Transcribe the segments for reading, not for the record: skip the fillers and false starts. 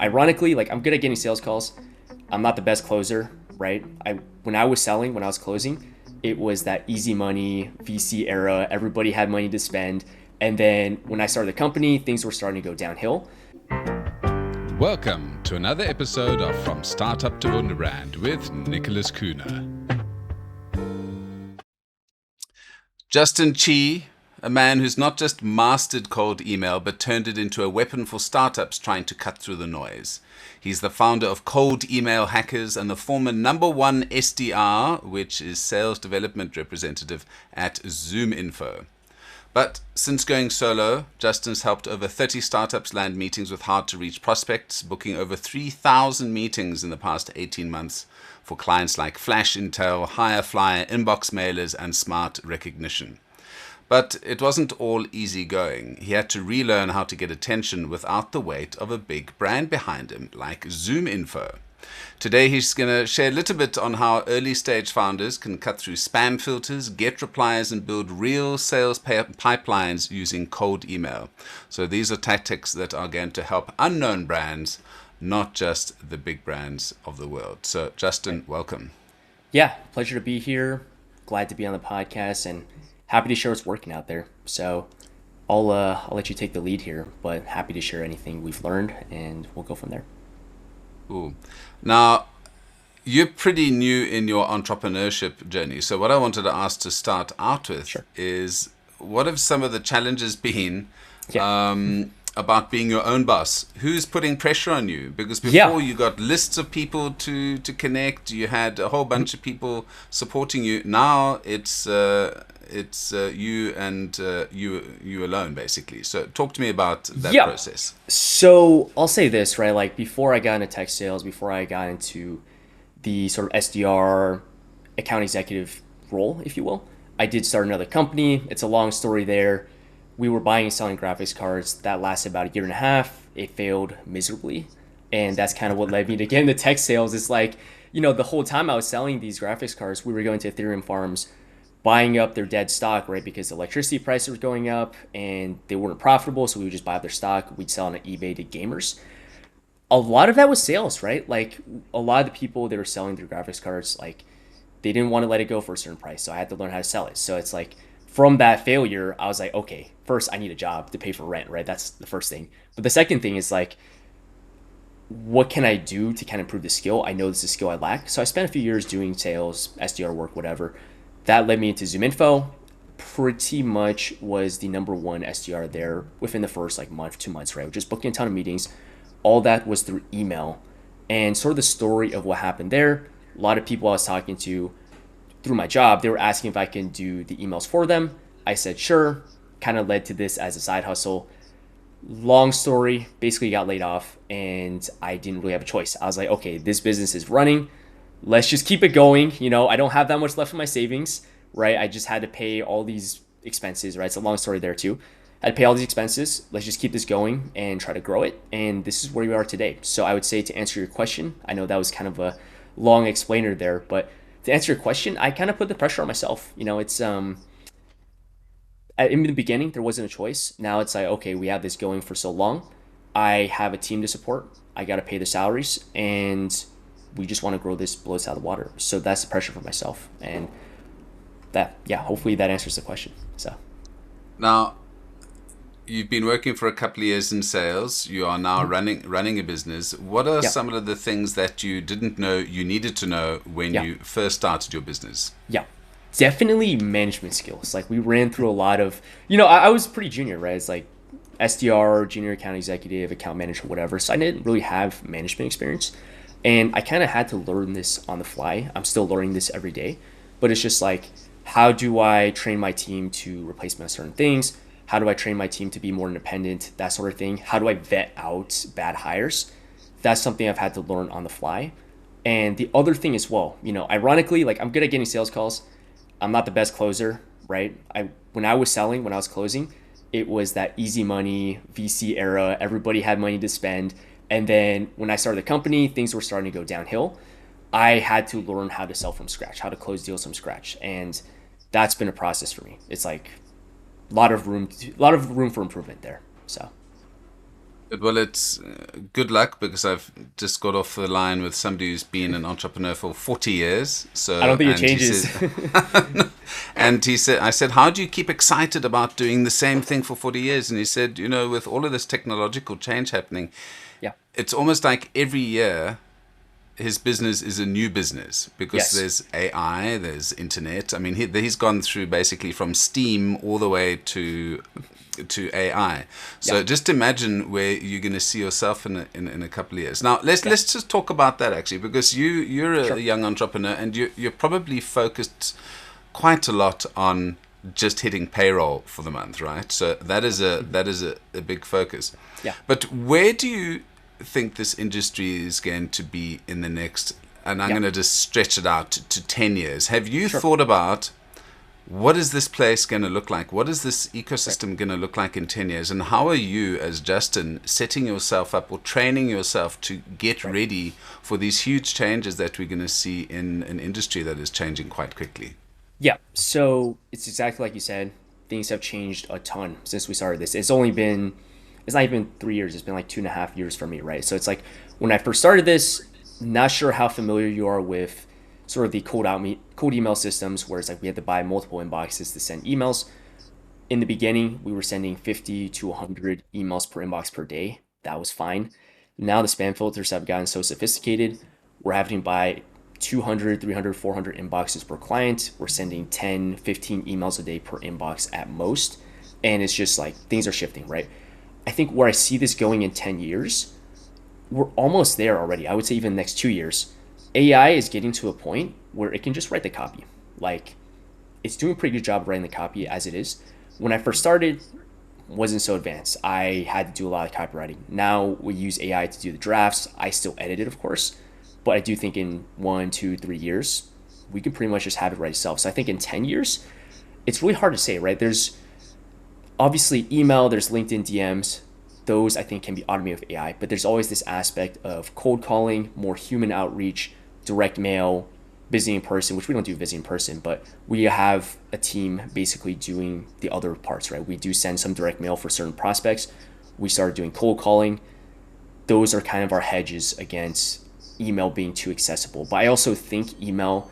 Ironically, like I'm good at getting sales calls. I'm not the best closer, right? When I was selling, when I was closing, it was that easy money VC era. Everybody had money to spend. And then when I started the company, things were starting to go downhill. Welcome to another episode of From Startup to Wunderbrand with Nicholas Kuhner. Justin Chi, a man who's not just mastered cold email, but turned it into a weapon for startups trying to cut through the noise. He's the founder of Cold Email Hackers and the former #1 SDR, which is Sales Development Representative at ZoomInfo. But since going solo, Justin's helped over 30 startups land meetings with hard-to-reach prospects, booking over 3,000 meetings in the past 18 months for clients like Flash Intel, Hirefly, Inbox Mailers, and Smart Recognition. But it wasn't all easy going. He had to relearn how to get attention without the weight of a big brand behind him, like ZoomInfo. Today he's going to share a little bit on how early stage founders can cut through spam filters, get replies, and build real sales pipelines using cold email. So these are tactics that are going to help unknown brands, not just the big brands of the world. So Justin, welcome. Yeah, pleasure to be here. Glad to be on the podcast and happy to share what's working out there. So I'll let you take the lead here, but happy to share anything we've learned and we'll go from there. Ooh. Now, you're pretty new in your entrepreneurship journey. So what I wanted to ask to start out with is, what have some of the challenges been about being your own boss? Who's putting pressure on you? Because before you got lists of people to connect, you had a whole bunch of people supporting you. Now it's you and you alone, basically. So talk to me about that process. So I'll say this, right? Like before I got into tech sales, before I got into the sort of SDR account executive role, if you will, I did start another company. It's a long story there. We were buying and selling graphics cards. That lasted about a year and a half. It failed miserably. And that's kind of what led me to get into tech sales. It's like, the whole time I was selling these graphics cards, we were going to Ethereum farms, buying up their dead stock, right? Because the electricity prices were going up and they weren't profitable. So we would just buy up their stock. We'd sell on eBay to gamers. A lot of that was sales, right? Like a lot of the people that were selling their graphics cards, like they didn't want to let it go for a certain price. So I had to learn how to sell it. So it's like from that failure, I was like, okay, first I need a job to pay for rent, right? That's the first thing. But the second thing is like, what can I do to kind of improve the skill? I know this is a skill I lack. So I spent a few years doing sales, SDR work, whatever. That led me into ZoomInfo. Pretty much was the #1 SDR there within the first month, 2 months, right? Just booking a ton of meetings. All that was through email. And sort of the story of what happened there, a lot of people I was talking to through my job, they were asking if I can do the emails for them. I said, sure. Kind of led to this as a side hustle. Long story, basically got laid off and I didn't really have a choice. I was like, okay, this business is running. Let's just keep it going. I don't have that much left in my savings, right? I just had to pay all these expenses, right? It's a long story there too. I had to pay all these expenses. Let's just keep this going and try to grow it. And this is where we are today. So I would say, to answer your question, I know that was kind of a long explainer there, but to answer your question, I kind of put the pressure on myself. It's in the beginning, there wasn't a choice. Now it's like, okay, we have this going for so long. I have a team to support. I got to pay the salaries and we just want to grow this, blow this out of the water. So that's the pressure for myself. And hopefully that answers the question. So now, you've been working for a couple of years in sales. You are now running a business. What are some of the things that you didn't know you needed to know when you first started your business? Yeah, definitely management skills. Like we ran through a lot of, I was pretty junior, right? It's like SDR, junior account executive, account manager, whatever. So I didn't really have management experience. And I kind of had to learn this on the fly. I'm still learning this every day. But it's just like, how do I train my team to replace me on certain things? How do I train my team to be more independent? That sort of thing. How do I vet out bad hires? That's something I've had to learn on the fly. And the other thing as well, ironically, like I'm good at getting sales calls. I'm not the best closer, right? When I was selling, when I was closing, it was that easy money VC era. Everybody had money to spend. And then when I started the company, things were starting to go downhill. I had to learn how to sell from scratch, how to close deals from scratch. And that's been a process for me. It's like a lot of room for improvement there. So Well, it's good luck because I've just got off the line with somebody who's been an entrepreneur for 40 years. I don't So, think it and he changes. said, and he said, I said, how do you keep excited about doing the same thing for 40 years? And he said, with all of this technological change happening, Yeah. it's almost like every year his business is a new business because Yes. there's AI, there's internet. I mean, he's gone through basically from Steam all the way to AI. Yeah. So just imagine where you're going to see yourself in a couple of years. Now let's just talk about that actually, because you're a Sure. young entrepreneur and you're probably focused quite a lot on just hitting payroll for the month, right? So that is a big focus. Yeah. But where do you think this industry is going to be in the next, and I'm Yeah. going to just stretch it out to 10 years. Have you Sure. thought about what is this place going to look like? What is this Right. ecosystem going to look like in 10 years? And how are you, as Justin, setting yourself up or training yourself to get Right. ready for these huge changes that we're going to see in an industry that is changing quite quickly? Yeah. So it's exactly like you said. Things have changed a ton since we started this. It's not even 3 years. It's been like 2.5 years for me, right? So it's like when I first started this, not sure how familiar you are with sort of the cold email systems, where it's like we had to buy multiple inboxes to send emails. In the beginning, we were sending 50 to 100 emails per inbox per day. That was fine. Now the spam filters have gotten so sophisticated. We're having to buy 200, 300, 400 inboxes per client. We're sending 10, 15 emails a day per inbox at most. And it's just like things are shifting, right? I think where I see this going in 10 years, we're almost there already. I would say even the next 2 years, AI is getting to a point where it can just write the copy. Like it's doing a pretty good job writing the copy as it is. When I first started, wasn't so advanced. I had to do a lot of copywriting. Now we use AI to do the drafts. I still edit it, of course, but I do think in 1, 2, 3 years, we can pretty much just have it write itself. So I think in 10 years, it's really hard to say, right? There's obviously email, there's LinkedIn DMs. Those I think can be automated with AI, but there's always this aspect of cold calling, more human outreach, direct mail, visiting in person, which we don't do visiting in person, but we have a team basically doing the other parts, right? We do send some direct mail for certain prospects. We started doing cold calling. Those are kind of our hedges against email being too accessible. But I also think email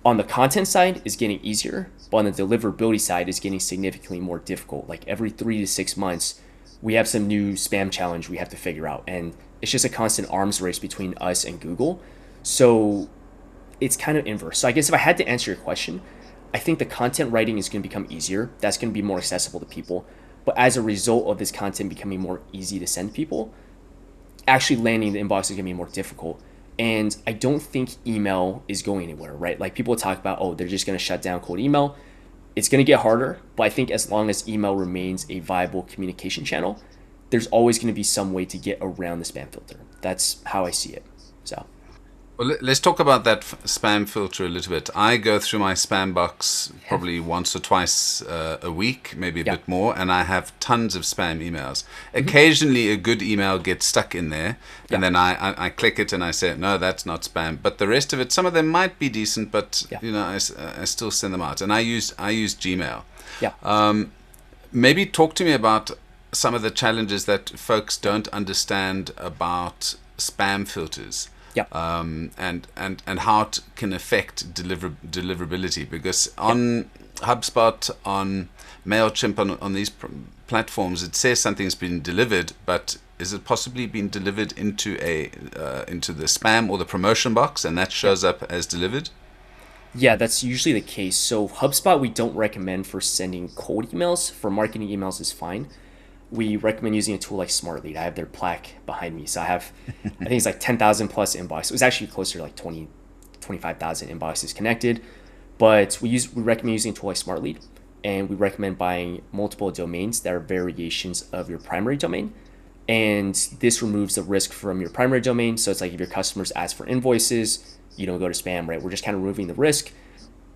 on the content side is getting easier, but on the deliverability side is getting significantly more difficult. Like every 3 to 6 months, we have some new spam challenge we have to figure out. And it's just a constant arms race between us and Google. So it's kind of inverse. So I guess if I had to answer your question, I think the content writing is going to become easier. That's going to be more accessible to people. But as a result of this content becoming more easy to send people, actually landing the inbox is going to be more difficult. And I don't think email is going anywhere, right? Like people talk about, oh, they're just going to shut down cold email. It's going to get harder, but I think as long as email remains a viable communication channel, there's always going to be some way to get around the spam filter. That's how I see it. So, Well, let's talk about that spam filter a little bit. I go through my spam box yeah, probably once or twice a week, maybe a yeah, bit more, and I have tons of spam emails. hmm, Occasionally, a good email gets stuck in there, yeah, and then I click it and I say, no, that's not spam. But the rest of it, some of them might be decent, but yeah, I still send them out. And I use Gmail. yeah, Maybe talk to me about some of the challenges that folks don't understand about spam filters, yeah, and how it can affect deliverability. Because yeah. on HubSpot, on Mailchimp, on these platforms, it says something's been delivered, but is it possibly been delivered into the spam or the promotion box, and that Yeah. shows up as delivered? Yeah, that's usually the case. So HubSpot, we don't recommend for sending cold emails. For marketing emails is fine. We recommend using a tool like SmartLead. I have their plaque behind me. So I think it's like 10,000 plus inbox. It was actually closer to like 20, 25,000 inboxes connected. But we recommend using a tool like SmartLead. And we recommend buying multiple domains that are variations of your primary domain. And this removes the risk from your primary domain. So it's like if your customers ask for invoices, you don't go to spam, right? We're just kind of removing the risk.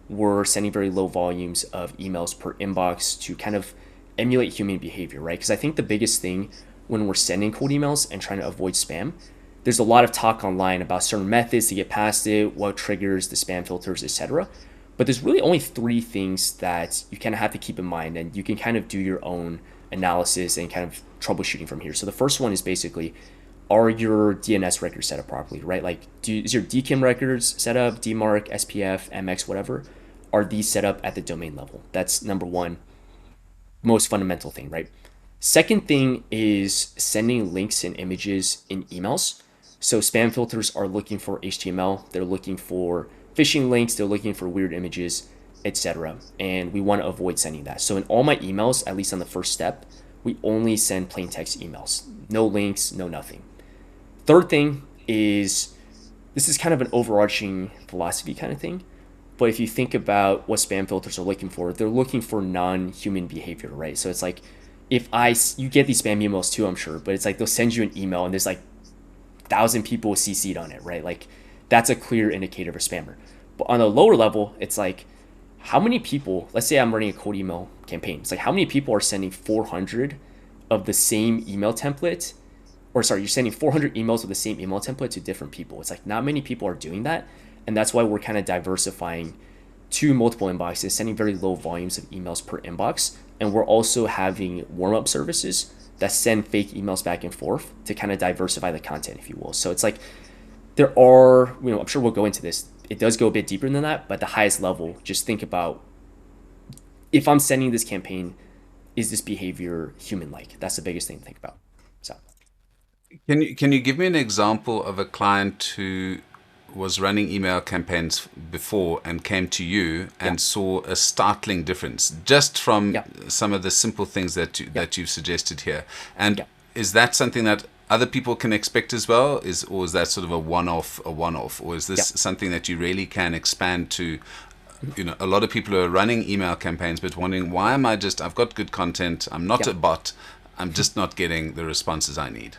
We're sending very low volumes of emails per inbox to kind of emulate human behavior, right? Because I think the biggest thing when we're sending cold emails and trying to avoid spam, there's a lot of talk online about certain methods to get past it, what triggers the spam filters, etc. But there's really only three things that you kind of have to keep in mind, and you can kind of do your own analysis and kind of troubleshooting from here. So the first one is basically, are your DNS records set up properly, right? Like, is your DKIM records set up, DMARC, SPF, MX, whatever? Are these set up at the domain level? That's number one, most fundamental thing, right? Second thing is sending links and images in emails. So spam filters are looking for HTML, they're looking for phishing links, they're looking for weird images, etc. And we want to avoid sending that. So in all my emails, at least on the first step, we only send plain text emails. No links, no nothing. Third thing is, this is kind of an overarching philosophy kind of thing. But if you think about what spam filters are looking for, they're looking for non-human behavior, right? So it's like, you get these spam emails too, I'm sure, but it's like they'll send you an email and there's like 1,000 people CC'd on it, right? Like, that's a clear indicator of a spammer. But on a lower level, it's like, how many people, let's say I'm running a cold email campaign. It's like, how many people are sending 400 of the same email template? Or sorry, you're sending 400 emails with the same email template to different people. It's like, not many people are doing that. And that's why we're kind of diversifying to multiple inboxes, sending very low volumes of emails per inbox. And we're also having warm-up services that send fake emails back and forth to kind of diversify the content, if you will. So it's like, there are, I'm sure we'll go into this. It does go a bit deeper than that, but at the highest level, just think about, if I'm sending this campaign, is this behavior human-like? That's the biggest thing to think about. So, Can you give me an example of a client who was running email campaigns before and came to you and saw a startling difference just from some of the simple things that you've suggested here? And is that something that other people can expect as well? Or is that sort of a one-off, or is this something that you really can expand to? A lot of people are running email campaigns but wondering, I've got good content, I'm not a bot, I'm just not getting the responses I need.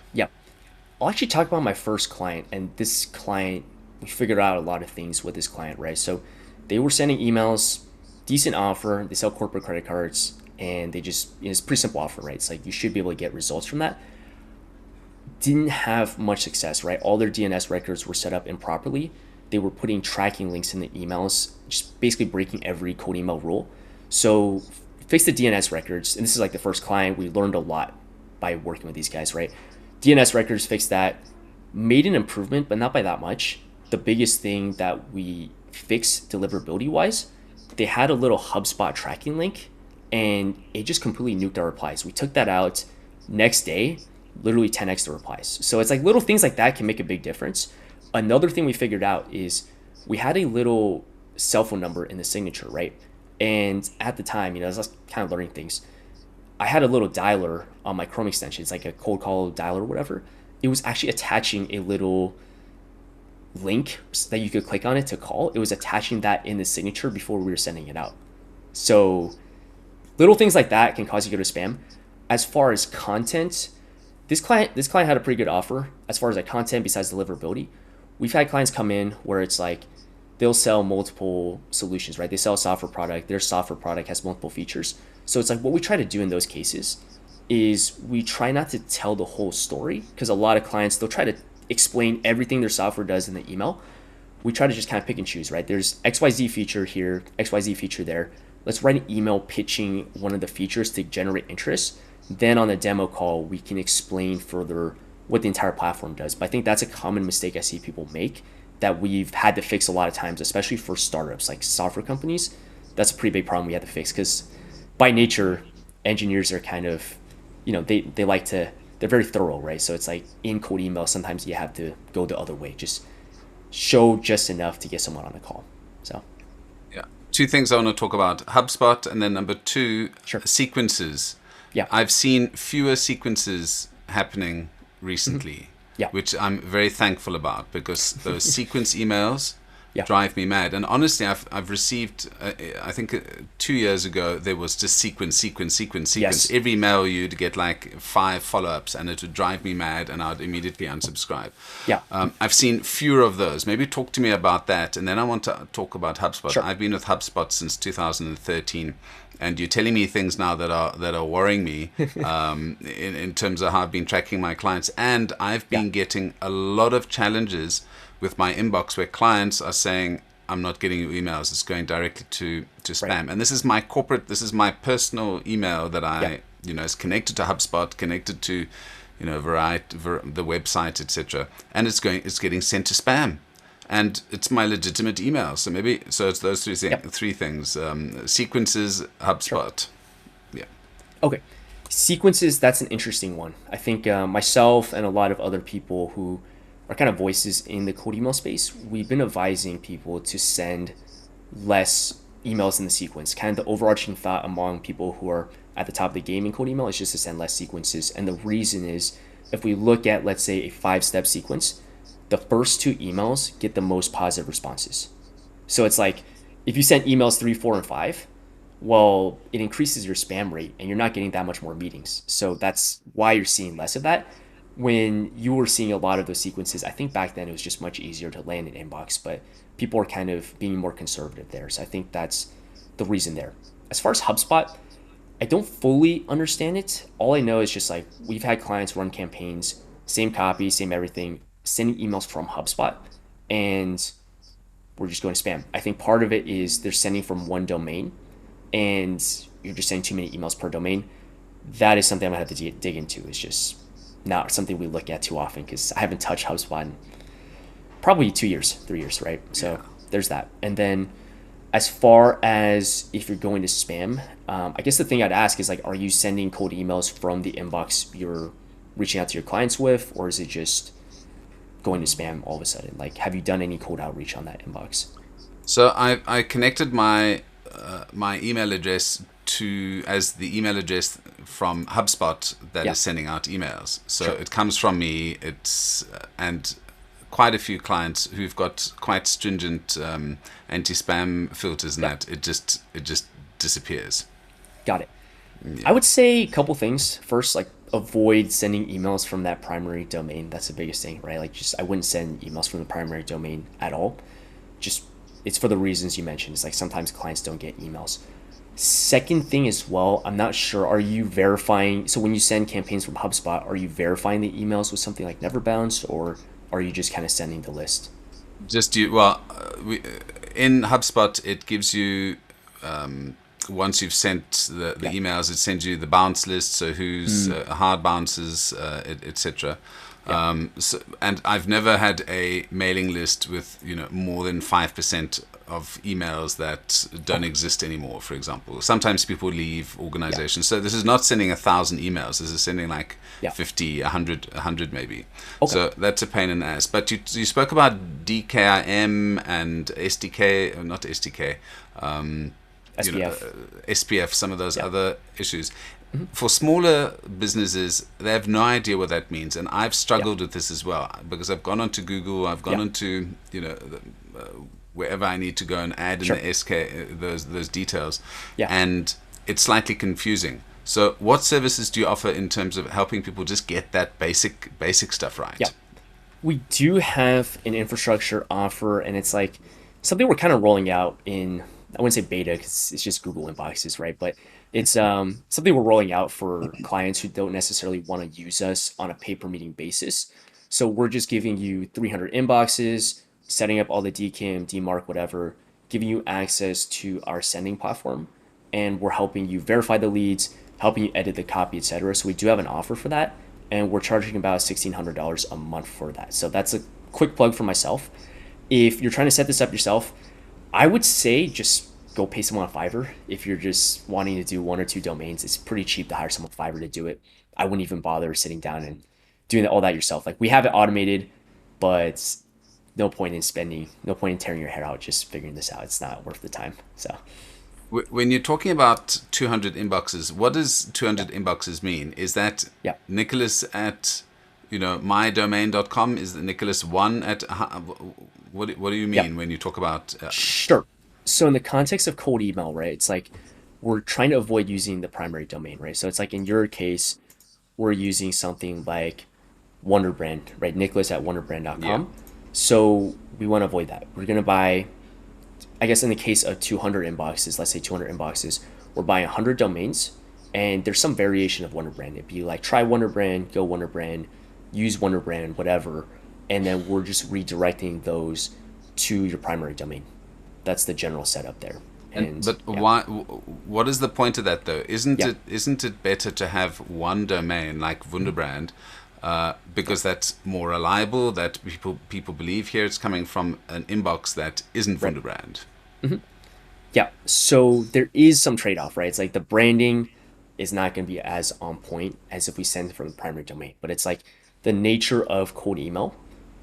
I'll actually talk about my first client, and this client, we figured out a lot of things with this client, right? So they were sending emails, decent offer, they sell corporate credit cards, and they just, it's a pretty simple offer, right? It's like, you should be able to get results from that. Didn't have much success, right? All their DNS records were set up improperly. They were putting tracking links in the emails, just basically breaking every cold email rule. So fix the DNS records, and this is like the first client. We learned a lot by working with these guys, right? DNS records, fixed that, made an improvement, but not by that much. The biggest thing that we fixed deliverability wise, they had a little HubSpot tracking link and it just completely nuked our replies. We took that out. Next day, literally 10x the replies. So it's like little things like that can make a big difference. Another thing we figured out is we had a little cell phone number in the signature, right? And at the time, I was kind of learning things. I had a little dialer on my Chrome extension. It's like a cold call dialer or whatever. It was actually attaching a little link that you could click on it to call. It was attaching that in the signature before we were sending it out. So little things like that can cause you to go to spam. As far as content, this client had a pretty good offer. As far as like content besides deliverability, we've had clients come in where it's like they'll sell multiple solutions, right? They sell a software product. Their software product has multiple features. So it's like, what we try to do in those cases is we try not to tell the whole story, because a lot of clients, they'll try to explain everything their software does in the email. We try to just kind of pick and choose, right? There's XYZ feature here, XYZ feature there. Let's write an email pitching one of the features to generate interest. Then on the demo call, we can explain further what the entire platform does. But I think that's a common mistake I see people make that we've had to fix a lot of times, especially for startups like software companies. That's a pretty big problem we had to fix, because by nature, engineers are kind of, they like to, they're very thorough, right? So it's like in cold email, sometimes you have to go the other way, just show just enough to get someone on the call. So yeah, two things I want to talk about: HubSpot, and then number two, sequences. Yeah, I've seen fewer sequences happening recently, which I'm very thankful about, because those sequence emails drive me mad. And honestly, I've received, I think 2 years ago, there was just sequence. Yes. Every mail you'd get like 5 follow-ups, and it would drive me mad, and I'd immediately unsubscribe. Yeah. I've seen fewer of those. Maybe talk to me about that, and then I want to talk about HubSpot. Sure. I've been with HubSpot since 2013. And you're telling me things now that are worrying me in terms of how I've been tracking my clients. And I've been getting a lot of challenges with my inbox where clients are saying, I'm not getting your emails, it's going directly to spam. Right. And this is my personal email that I it's connected to HubSpot, connected to, the website, etc. And it's getting sent to spam, and it's my legitimate email. So it's those Yep. three things: sequences, Sure. HubSpot. Yeah. Okay. Sequences, that's an interesting one. I think myself and a lot of other people who are kind of voices in the cold email space, we've been advising people to send less emails in the sequence. Kind of the overarching thought among people who are at the top of the game in cold email is just to send less sequences. And the reason is if we look at, let's say, a 5-step sequence, the first 2 emails get the most positive responses. So it's like if you send emails 3, 4, and 5, well, it increases your spam rate and you're not getting that much more meetings. So that's why you're seeing less of that. When you were seeing a lot of those sequences, I think back then it was just much easier to land an inbox, but people are kind of being more conservative there. So I think that's the reason there. As far as HubSpot, I don't fully understand it. All I know is just like we've had clients run campaigns, same copy, same everything, sending emails from HubSpot, and we're just going to spam. I think part of it is they're sending from one domain and you're just sending too many emails per domain. That is something I'm gonna have to dig into. It's just not something we look at too often because I haven't touched HubSpot in probably 2 years, 3 years, right? So Yeah. there's that. And then as far as if you're going to spam, I guess the thing I'd ask is like, are you sending cold emails from the inbox you're reaching out to your clients with, or is it just going to spam all of a sudden? Like, have you done any cold outreach on that inbox? So I connected my email address to as the email address from HubSpot that Yeah, is sending out emails. So sure. it comes from me. It's and quite a few clients who've got quite stringent anti-spam filters, and Yeah, that it just disappears. got it. I Yeah. would say a couple things. First, like avoid sending emails from that primary domain. That's the biggest thing, right? Like just I wouldn't send emails from the primary domain at all. Just it's for the reasons you mentioned. It's like sometimes clients don't get emails. Second thing as well, I'm not sure. Are you verifying? So when you send campaigns from HubSpot, are you verifying the emails with something like Never Bounce, or are you just kind of sending the list? Just you well, in HubSpot it gives you once you've sent the Yeah. emails, it sends you the bounce list, so who's Mm, hard bounces, etc. yeah. And I've never had a mailing list with more than 5% of emails that don't Okay. exist anymore. For example, sometimes people leave Yeah. organizations, so this is not sending 1,000 emails. This is sending like Yeah. 50, 100, 100 maybe. Okay. So that's a pain in the ass. But you spoke about DKIM and SDK, or not SDK, um, SPF. SPF, some of those Yeah. other issues. Hmm. For smaller businesses, they have no idea what that means, and I've Yeah. struggled with this as well because I've gone onto Google, I've gone Yeah. onto wherever I need to go and add in Sure. the SK those details, Yeah. and it's slightly confusing. So, what services do you offer in terms of helping people just get that basic stuff Yeah. right? We do have an infrastructure offer, and it's like something we're kind of rolling out in, I wouldn't say beta because it's just Google inboxes, right? But it's something we're rolling out for clients who don't necessarily want to use us on a pay per meeting basis. So we're just giving you 300 inboxes, setting up all the DKIM, DMARC, whatever, giving you access to our sending platform, and we're helping you verify the leads, helping you edit the copy, etc. So we do have an offer for that, and we're charging about $1,600 a month for that. So that's a quick plug for myself. If you're trying to set this up yourself, I would say just go pay someone on Fiverr. If you're just wanting to do 1 or 2 domains, it's pretty cheap to hire someone on Fiverr to do it. I wouldn't even bother sitting down and doing all that yourself. Like we have it automated, but no point in spending, no point in tearing your hair out just figuring this out. It's not worth the time. So When you're talking about 200 inboxes, what does yeah, 200 inboxes mean? Is that yeah, Nicholas at mydomain.com? Is the Nicholas one at what do you yeah. mean when you talk about Sure. So in the context of cold email, right? It's like we're trying to avoid using the primary domain, right? So it's like in your case, we're using something like Wonderbrand, right? Nicholas at yeah. wonderbrand.com. So we want to avoid that. We're going to buy, I guess in the case of 200 inboxes, let's say 200 inboxes, we're buying 100 domains, and there's some variation of Wonderbrand. It'd be like try Wonderbrand, go Wonderbrand, use Wonderbrand, whatever, and then we're just redirecting those to your primary domain. That's the general setup there. And But yeah, why? What is the point of that though? Isn't yeah, it better to have one domain like Wunderbrand, yeah. because that's more reliable? That people believe here it's coming from an inbox that isn't Right. Wunderbrand. hmm Yeah. So there is some trade off, right? It's like the branding is not going to be as on point as if we send it from the primary domain, but it's like the nature of cold email.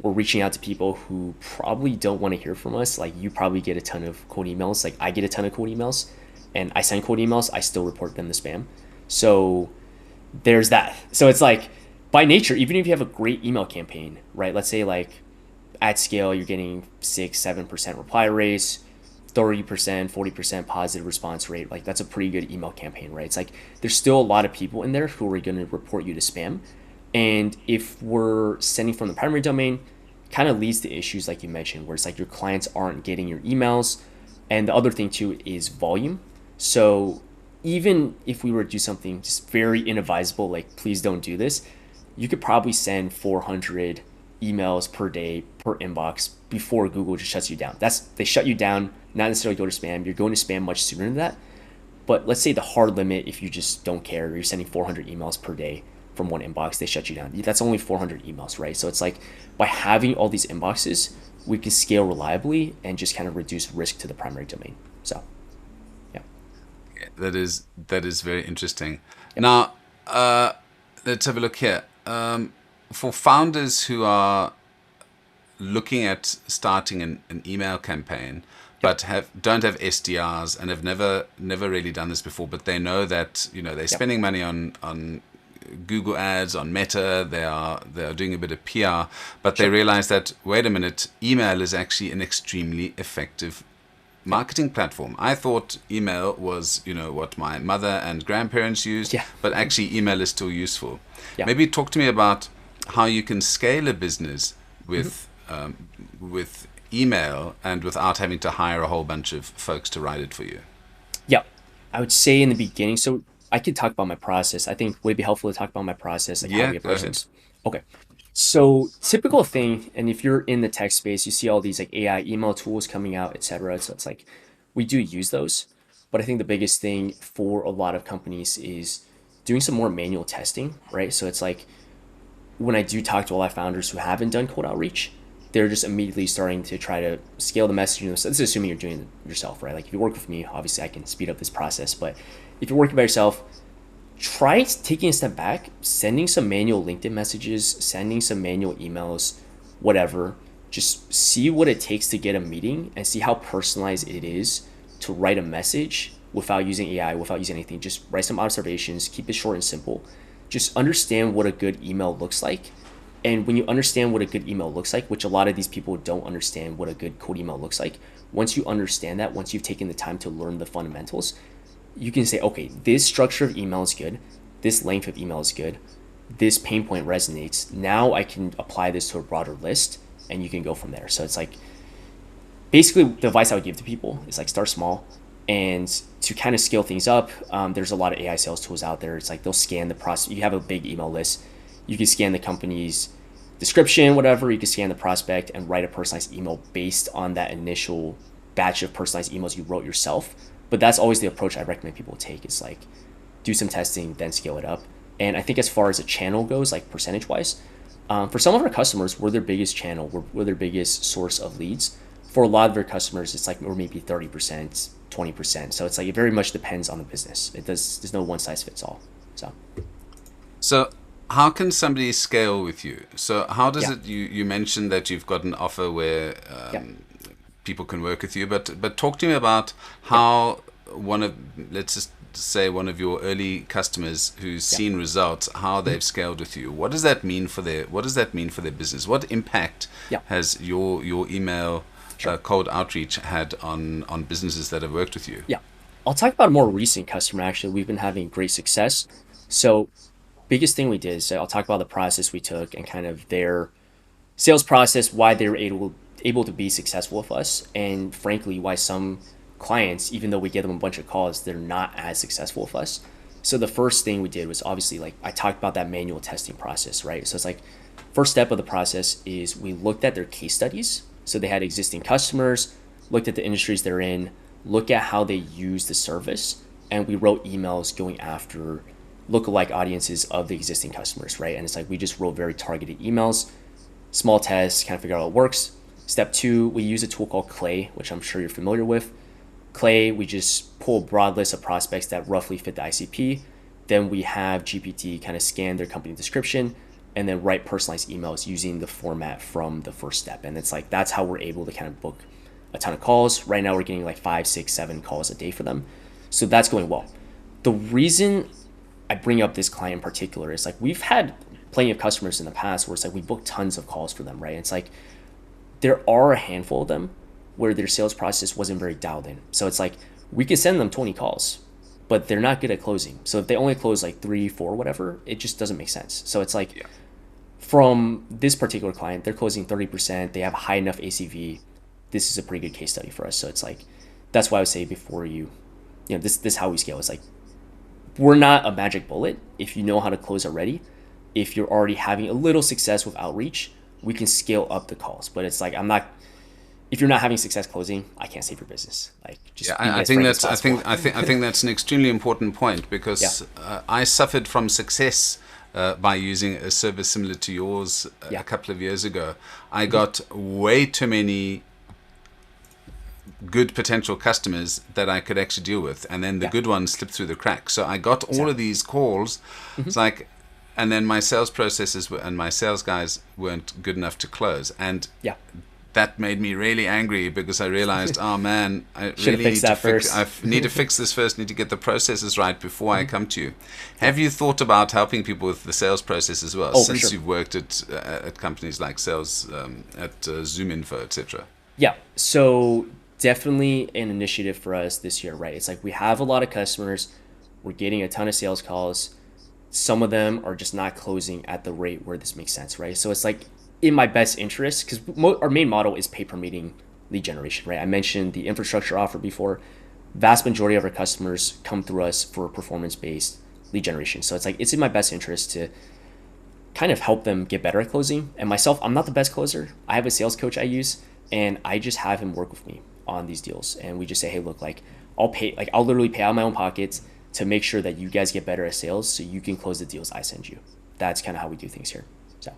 We're reaching out to people who probably don't want to hear from us. Like you probably get a ton of cold emails. Like I get a ton of cold emails and I send cold emails. I still report them to spam. So there's that. So it's like by nature, even if you have a great email campaign, right? Let's say like at scale, you're getting 6, 7% reply rates, 30%, 40% positive response rate. Like that's a pretty good email campaign, right? It's like there's still a lot of people in there who are going to report you to spam. And if we're sending from the primary domain, kind of leads to issues like you mentioned, where it's like your clients aren't getting your emails. And the other thing too is volume. So even if we were to do something just very inadvisable, like please don't do this, you could probably send 400 emails per day per inbox before Google just shuts you down. They shut you down, not necessarily go to spam. You're going to spam much sooner than that. But let's say the hard limit, if you just don't care, you're sending 400 emails per day from one inbox, they shut you down. That's only 400 emails, right? So it's like by having all these inboxes, we can scale reliably and just kind of reduce risk to the primary domain. So, yeah, That is very interesting. yeah, Now, let's have a look here. For founders who are looking at starting an email campaign, yep, but don't have SDRs and have never really done this before, but they know that they're yep, spending money on Google ads, on Meta, they are doing a bit of PR, but they sure, realize that wait a minute, email is actually an extremely effective yep, marketing platform. I thought email was, what my mother and grandparents used, yeah, but actually email is still useful. yeah. Maybe talk to me about how you can scale a business Mm-hmm. with email and without having to hire a whole bunch of folks to write it for you. Yeah, I would say in the beginning. So I could talk about my process. I think would it be helpful to talk about my process, like how Yeah, we go approach ahead. things. Okay. So typical thing, and if you're in the tech space, you see all these like AI email tools coming out, etc. So it's like we do use those, but I think the biggest thing for a lot of companies is doing some more manual testing, right? So it's like when I do talk to a lot of founders who haven't done cold outreach, they're just immediately starting to try to scale the messaging. So this is assuming you're doing it yourself, right? Like if you work with me, obviously I can speed up this process. But if you're working by yourself, try taking a step back, sending some manual LinkedIn messages, sending some manual emails, whatever. Just see what it takes to get a meeting and see how personalized it is to write a message without using AI, without using anything. Just write some observations, keep it short and simple. Just understand what a good email looks like. And when you understand what a good email looks like, which a lot of these people don't understand what a good cold email looks like, once you understand that, once you've taken the time to learn the fundamentals, you can say, okay, this structure of email is good, this length of email is good, this pain point resonates. Now I can apply this to a broader list and you can go from there. So it's like basically the advice I would give to people is like start small and to kind of scale things up. There's a lot of AI sales tools out there. It's like they'll scan the process. You have a big email list. You can scan the company's description, whatever. You can scan the prospect and write a personalized email based on that initial batch of personalized emails you wrote yourself. But that's always the approach I recommend people take is like do some testing, then scale it up. And I think as far as a channel goes, like percentage wise, for some of our customers, we're their biggest channel, we're their biggest source of leads. For a lot of their customers, it's like we're maybe 30%, 20%. So it's like it very much depends on the business. There's no one size fits all. So So how can somebody scale with you? So how does yeah, it? You mentioned that you've got an offer where yeah, people can work with you, but talk to me about yeah, how one of let's just say one of your early customers who's yeah, seen results, how mhm, they've scaled with you. What does that mean for their business? What impact yeah, has your email sure. cold outreach had on businesses that have worked with you? Yeah. I'll talk about a more recent customer actually. We've been having great success. So biggest thing we did is I'll talk about the process we took and kind of their sales process, why they were able to be successful with us, and frankly, why some clients, even though we get them a bunch of calls, they're not as successful with us. So the first thing we did was obviously like I talked about that manual testing process, right? So it's like first step of the process is we looked at their case studies. So they had existing customers, looked at the industries they're in, look at how they use the service, and we wrote emails going after lookalike audiences of the existing customers, right? And it's like we just wrote very targeted emails, small tests, kind of figure out how it works. Step two, we use a tool called Clay, which I'm sure you're familiar with. Clay, we just pull a broad list of prospects that roughly fit the ICP. Then we have GPT kind of scan their company description and then write personalized emails using the format from the first step. And it's like that's how we're able to kind of book a ton of calls. Right now we're getting like 5, 6, 7 calls a day for them. So that's going well. The reason I bring up this client in particular is like we've had plenty of customers in the past where it's like we book tons of calls for them, right? It's like there are a handful of them where their sales process wasn't very dialed in. So it's like we could send them 20 calls, but they're not good at closing. So if they only close like 3, 4, whatever, it just doesn't make sense. So it's like from this particular client, they're closing 30%. They have a high enough ACV. This is a pretty good case study for us. So it's like that's why I would say before this is how we scale. It's like we're not a magic bullet. If you know how to close already, if you're already having a little success with outreach, we can scale up the calls. But it's like if you're not having success closing, I can't save your business. Like just I think that's an extremely important point because I suffered from success by using a service similar to yours a couple of years ago. I got way too many good potential customers that I could actually deal with, and then the good ones slipped through the cracks. So I got all of these calls. It's like, and then my sales processes and my sales guys weren't good enough to close, and that made me really angry because I realized, oh man, I really need to fix. I need to fix this first. Need to get the processes right before I come to you. Have you thought about helping people with the sales process as well? Since you've worked at companies like sales at ZoomInfo, etc. Yeah. So definitely an initiative for us this year, right? It's like we have a lot of customers. We're getting a ton of sales calls. Some of them are just not closing at the rate where this makes sense, right? So it's like in my best interest, because our main model is pay per meeting lead generation, right? I mentioned the infrastructure offer before. Vast majority of our customers come through us for performance-based lead generation. So it's like it's in my best interest to kind of help them get better at closing. And myself, I'm not the best closer. I have a sales coach I use, and I just have him work with me on these deals. And we just say, hey, look, like I'll literally pay out of my own pockets to make sure that you guys get better at sales so you can close the deals I send you. That's kind of how we do things here. So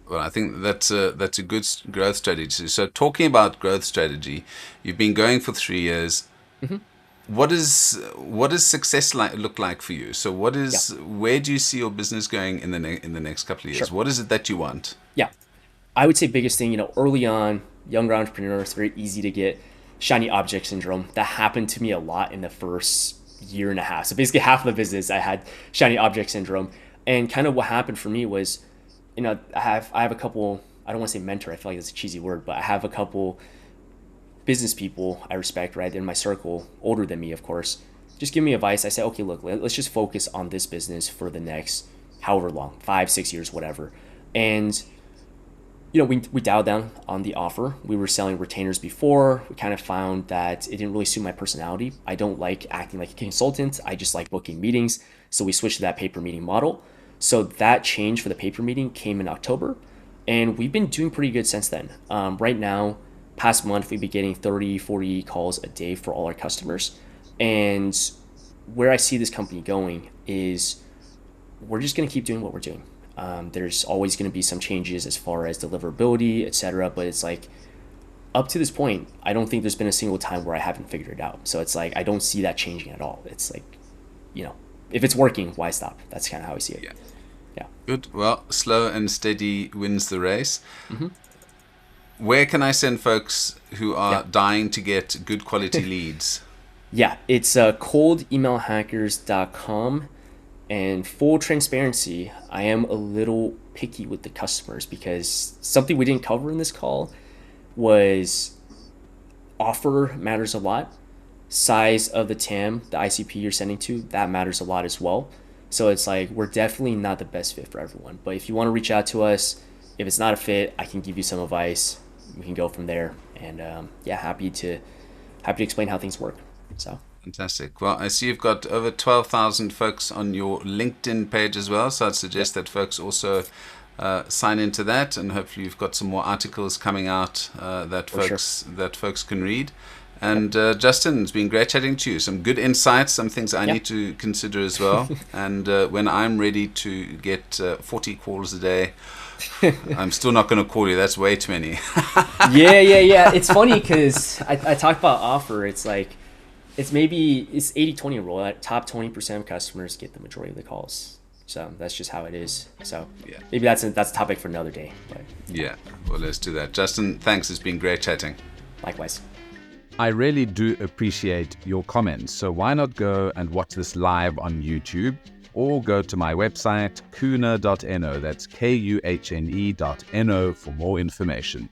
well, I think that's a good growth strategy. So talking about growth strategy, you've been going for 3 years. What does success look like for you? So where do you see your business going in the next couple of years? What is it that you want? Yeah, I would say biggest thing, early on, younger entrepreneur, it's very easy to get shiny object syndrome. That happened to me a lot in the first year and a half. So basically half of the business, I had shiny object syndrome. And kind of what happened for me was, I have a couple, I don't want to say mentor, I feel like it's a cheesy word, but I have a couple business people I respect, right? They're in my circle, older than me, of course. Just give me advice. I say, okay, look, let's just focus on this business for the next however long, 5, 6 years, whatever. And we dialed down on the offer. We were selling retainers before. We kind of found that it didn't really suit my personality. I don't like acting like a consultant. I just like booking meetings. So we switched to that pay-per-meeting model. So that change for the pay-per-meeting came in October. And we've been doing pretty good since then. Right now, past month, we've been getting 30, 40 calls a day for all our customers. And where I see this company going is we're just going to keep doing what we're doing. There's always going to be some changes as far as deliverability, etc. But it's like up to this point, I don't think there's been a single time where I haven't figured it out. So it's like I don't see that changing at all. It's like, if it's working, why stop? That's kind of how I see it. Yeah. Good. Well, slow and steady wins the race. Where can I send folks who are dying to get good quality leads? Yeah, it's coldemailhackers.com. And full transparency, I am a little picky with the customers because something we didn't cover in this call was offer matters a lot. Size of the TAM, the ICP you're sending to, that matters a lot as well. So it's like we're definitely not the best fit for everyone. But if you want to reach out to us, if it's not a fit, I can give you some advice. We can go from there. And happy to explain how things work. So. Fantastic. Well, I see you've got over 12,000 folks on your LinkedIn page as well. So I'd suggest that folks also sign into that, and hopefully you've got some more articles coming out that folks can read. And Justin, it's been great chatting to you. Some good insights, some things I need to consider as well. And when I'm ready to get 40 calls a day, I'm still not going to call you. That's way too many. Yeah. It's funny because I talk about offer. It's like, it's 80-20 rule. That top 20% of customers get the majority of the calls. So that's just how it is. So maybe that's a topic for another day. But. Yeah, well, let's do that. Justin, thanks. It's been great chatting. Likewise. I really do appreciate your comments. So why not go and watch this live on YouTube, or go to my website, kuhne.no. That's kuhne.no for more information.